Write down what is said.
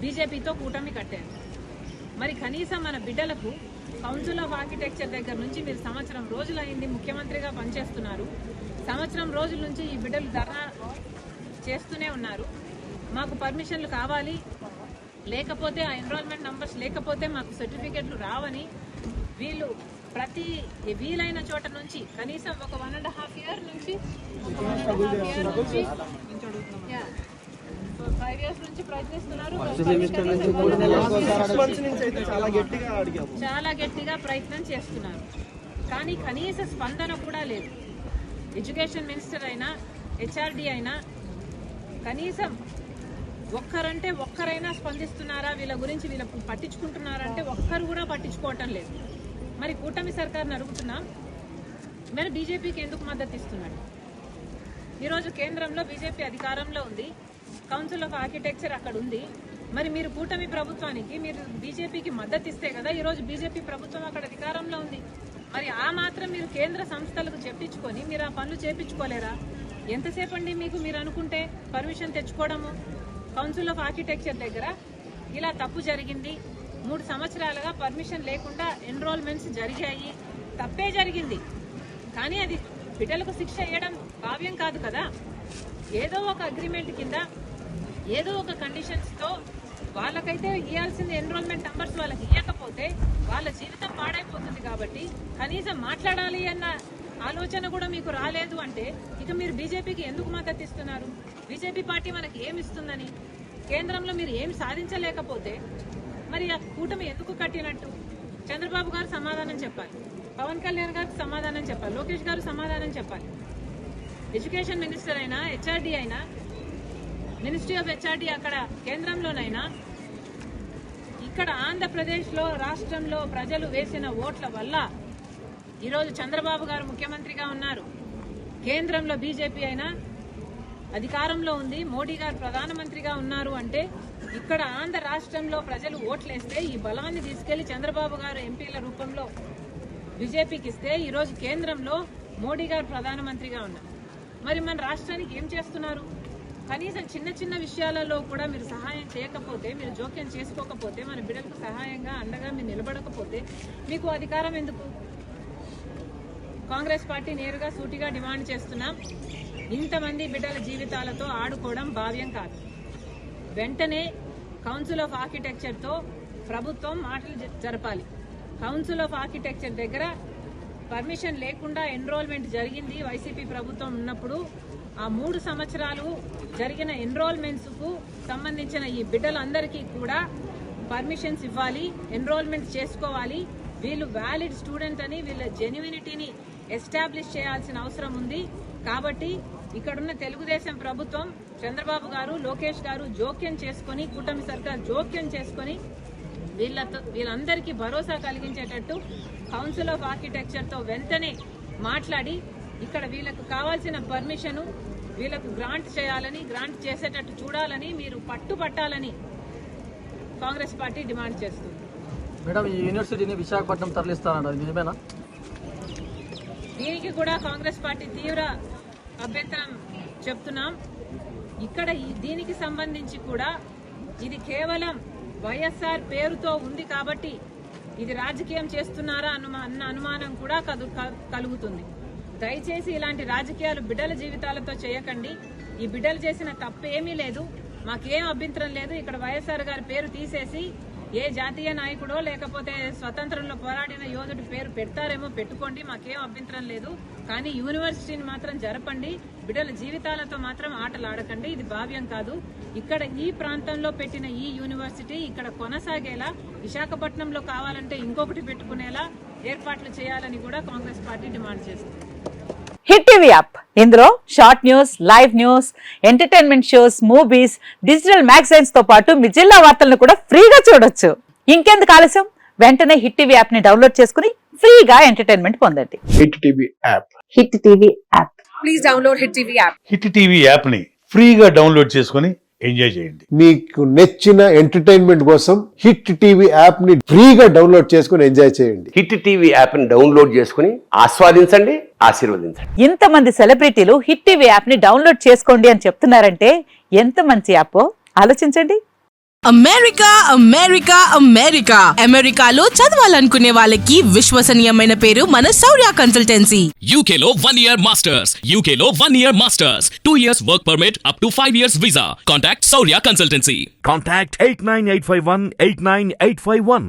బీజేపీతో కూటమి కట్టారు. మరి కనీసం మన బిడ్డలకు కౌన్సిల్ ఆఫ్ ఆర్కిటెక్చర్ దగ్గర నుంచి మీరు సంవత్సరం రోజులైంది ముఖ్యమంత్రిగా పనిచేస్తున్నారు. సంవత్సరం రోజుల నుంచి ఈ బిడ్డలు ధర్నా చేస్తూనే ఉన్నారు. మాకు పర్మిషన్లు కావాలి, లేకపోతే ఆ ఎన్రోల్మెంట్ నంబర్స్ లేకపోతే మాకు సర్టిఫికెట్లు రావని వీళ్ళు ప్రతి వీలైన చోట నుంచి కనీసం ఒక 1.5 year నుంచి 5 years నుంచి ప్రయత్నిస్తున్నారు. చాలా గట్టిగా ప్రయత్నం చేస్తున్నారు. కానీ కనీస స్పందన కూడా లేదు. ఎడ్యుకేషన్ మినిస్టర్ అయినా హెచ్ఆర్డి అయినా కనీసం ఒక్కరైనా స్పందిస్తున్నారా, వీళ్ళ గురించి వీళ్ళకు పట్టించుకుంటున్నారంటే ఒక్కరు కూడా పట్టించుకోవటం లేదు. మరి కూటమి సర్కార్ని అడుగుతున్నాం, మరి బీజేపీకి ఎందుకు మద్దతు ఇస్తున్నాడు? ఈరోజు కేంద్రంలో బీజేపీ అధికారంలో ఉంది, కౌన్సిల్ ఆఫ్ ఆర్కిటెక్చర్ అక్కడ ఉంది. మరి మీరు కూటమి ప్రభుత్వానికి మీరు బీజేపీకి మద్దతు ఇస్తే కదా ఈరోజు బీజేపీ ప్రభుత్వం అక్కడ అధికారంలో ఉంది. మరి ఆ మాత్రం మీరు కేంద్ర సంస్థలకు చెప్పించుకొని మీరు ఆ పనులు చేపించుకోలేరా? ఎంతసేపు అండి మీకు మీరు అనుకుంటే పర్మిషన్ తెచ్చుకోవడము? కౌన్సిల్ ఆఫ్ ఆర్కిటెక్చర్ దగ్గర ఇలా తప్పు జరిగింది, 3 సంవత్సరాలుగా పర్మిషన్ లేకుండా ఎన్రోల్మెంట్స్ జరిగాయి, తప్పే జరిగింది. కానీ అది బిడ్డలకు శిక్ష వేయడం భావ్యం కాదు కదా. ఏదో ఒక అగ్రిమెంట్ కింద ఏదో ఒక కండిషన్స్తో వాళ్ళకైతే ఇవ్వాల్సిన ఎన్రోల్మెంట్ నంబర్స్ వాళ్ళకి ఇవ్వకపోతే వాళ్ళ జీవితం పాడైపోతుంది. కాబట్టి కనీసం మాట్లాడాలి అన్న ఆలోచన కూడా మీకు రాలేదు అంటే ఇక మీరు బీజేపీకి ఎందుకు మద్దతు ఇస్తున్నారు? బీజేపీ పార్టీ మనకి ఏమి ఇస్తుందని? కేంద్రంలో మీరు ఏమి సాధించలేకపోతే మరి ఆ కూటమి ఎందుకు కట్టినట్టు? చంద్రబాబు గారు సమాధానం చెప్పాలి, పవన్ కళ్యాణ్ గారికి సమాధానం చెప్పాలి, లోకేష్ గారు సమాధానం చెప్పాలి. ఎడ్యుకేషన్ మినిస్టర్ అయినా హెచ్ఆర్డీ అయినా మినిస్ట్రీ ఆఫ్ హెచ్ఆర్డీ అక్కడ కేంద్రంలోనైనా ఇక్కడ ఆంధ్రప్రదేశ్లో రాష్ట్రంలో ప్రజలు వేసిన ఓట్ల వల్ల ఈరోజు చంద్రబాబు గారు ముఖ్యమంత్రిగా ఉన్నారు. కేంద్రంలో బీజేపీ అయినా అధికారంలో ఉంది, మోడీ గారు ప్రధానమంత్రిగా ఉన్నారు. అంటే ఇక్కడ ఆంధ్ర రాష్ట్రంలో ప్రజలు ఓట్లేస్తే ఈ బలాన్ని తీసుకెళ్లి చంద్రబాబు గారు ఎంపీల రూపంలో బీజేపీకి ఇస్తే ఈరోజు కేంద్రంలో మోడీ గారు ప్రధానమంత్రిగా ఉన్నారు. మరి మన రాష్ట్రానికి ఏం చేస్తున్నారు? కనీసం చిన్న చిన్న విషయాలలో కూడా మీరు సహాయం చేయకపోతే, మీరు జోక్యం చేసుకోకపోతే, మన బిడ్డలకు సహాయంగా అండగా మీరు నిలబడకపోతే మీకు అధికారం ఎందుకు? కాంగ్రెస్ పార్టీ నేరుగా సూటిగా డిమాండ్ చేస్తున్నాం, ఇంతమంది బిడ్డల జీవితాలతో ఆడుకోవడం భావ్యం కాదు. వెంటనే కౌన్సిల్ ఆఫ్ ఆర్కిటెక్చర్తో ప్రభుత్వం మాటలు జరపాలి. కౌన్సిల్ ఆఫ్ ఆర్కిటెక్చర్ దగ్గర పర్మిషన్ లేకుండా ఎన్రోల్మెంట్ జరిగింది వైసీపీ ప్రభుత్వం ఉన్నప్పుడు. ఆ 3 సంవత్సరాలు జరిగిన ఎన్రోల్మెంట్స్కు సంబంధించిన ఈ బిడ్డలందరికీ కూడా పర్మిషన్స్ ఇవ్వాలి, ఎన్రోల్మెంట్ చేసుకోవాలి. వీళ్ళు వ్యాలిడ్ స్టూడెంట్ అని వీళ్ళ జెన్యునిటీని ఎస్టాబ్లిష్ చేయాల్సిన అవసరం ఉంది. కాబట్టి ఇక్కడున్న తెలుగుదేశం ప్రభుత్వం, చంద్రబాబు గారు, లోకేష్ గారు జోక్యం చేసుకుని, కూటమి సర్కార్ జోక్యం చేసుకుని వీళ్ళందరికీ భరోసా కలిగించేటట్టు కౌన్సిల్ ఆఫ్ ఆర్కిటెక్చర్తో వెంటనే మాట్లాడి ఇక్కడ వీళ్ళకు కావాల్సిన పర్మిషను వీళ్ళకు గ్రాంట్ చేయాలని, గ్రాంట్ చేసేటట్టు చూడాలని మీరు పట్టుబట్టాలని కాంగ్రెస్ పార్టీ డిమాండ్ చేస్తుంది. మేడం, ఈ యూనివర్సిటీని విశాఖపట్నం తరలిస్తారన్నారు, నిజమేనా? దీనికి కూడా కాంగ్రెస్ పార్టీ తీవ్ర అభ్యంతరం చెప్తున్నాం. ఇక్కడ దీనికి సంబంధించి కూడా ఇది కేవలం వైఎస్ఆర్ పేరుతో ఉంది కాబట్టి ఇది రాజకీయం చేస్తున్నారా అన్న అనుమానం కూడా కలుగుతుంది. దయచేసి ఇలాంటి రాజకీయాలు బిడ్డల జీవితాలతో చేయకండి. ఈ బిడ్డలు చేసిన తప్పు ఏమీ లేదు, మాకేం అభ్యంతరం లేదు. ఇక్కడ వైఎస్ఆర్ గారి పేరు తీసేసి ఏ జాతీయ నాయకుడో లేకపోతే స్వతంత్రంలో పోరాడిన యోధుడి పేరు పెడతారేమో పెట్టుకోండి, మాకేం అభ్యంతరం లేదు. కానీ యూనివర్సిటీని మాత్రం జరపండి, బిడ్డల జీవితాలతో మాత్రం ఆటలు ఆడకండి. ఇది భావ్యం కాదు. ఇక్కడ ఈ ప్రాంతంలో పెట్టిన ఈ యూనివర్సిటీ ఇక్కడ కొనసాగేలా, విశాఖపట్నంలో కావాలంటే ఇంకొకటి పెట్టుకునేలా ఏర్పాట్లు చేయాలని కూడా కాంగ్రెస్ పార్టీ డిమాండ్ చేస్తుంది. హిట్ టీవీ యాప్, ఇందులో short news, live news, entertainment shows, movies, digital magazines తో పాటు మీ జిల్లా వార్తలను కూడా ఫ్రీగా చూడొచ్చు. ఇంకెందుకు ఆలస్యం, వెంటనే హిట్ టీవీ యాప్ ని డౌన్లోడ్ చేసుకుని ఫ్రీగా ఎంటర్టైన్మెంట్ పొందండి. Hit TV app. Hit TV app. Please download hit TV app. Hit TV app ని ఫ్రీగా డౌన్లోడ్ చేసుకుని ఎంజాయ్ చేయండి. మీకు నచ్చిన ఎంటర్టైన్మెంట్ కోసం హిట్ టీవీ యాప్ ని ఫ్రీగా డౌన్లోడ్ చేసుకుని ఎంజాయ్ చేయండి. హిట్ టీవీ యాప్ ని డౌన్లోడ్ చేసుకుని ఆస్వాదించండి, ఆశీర్వదించండి. ఇంతమంది సెలబ్రిటీలు హిట్ టీవీ యాప్ ని డౌన్లోడ్ చేసుకోండి అని చెప్తున్నారంటే ఎంత మంచి యాప్ ఆలోచించండి. అమెరికా అమెరికా అమెరికా అమెరికాలో చదవాలనుకునే వాళ్ళకి విశ్వసనీయమైన పేరు మన శౌర్య కన్సల్టెన్సీ. UK లో 1 year masters. UK లో 1 year masters. 2 years work permit up to 5 years visa. Contact Saurya Consultancy. Contact 89851 89851.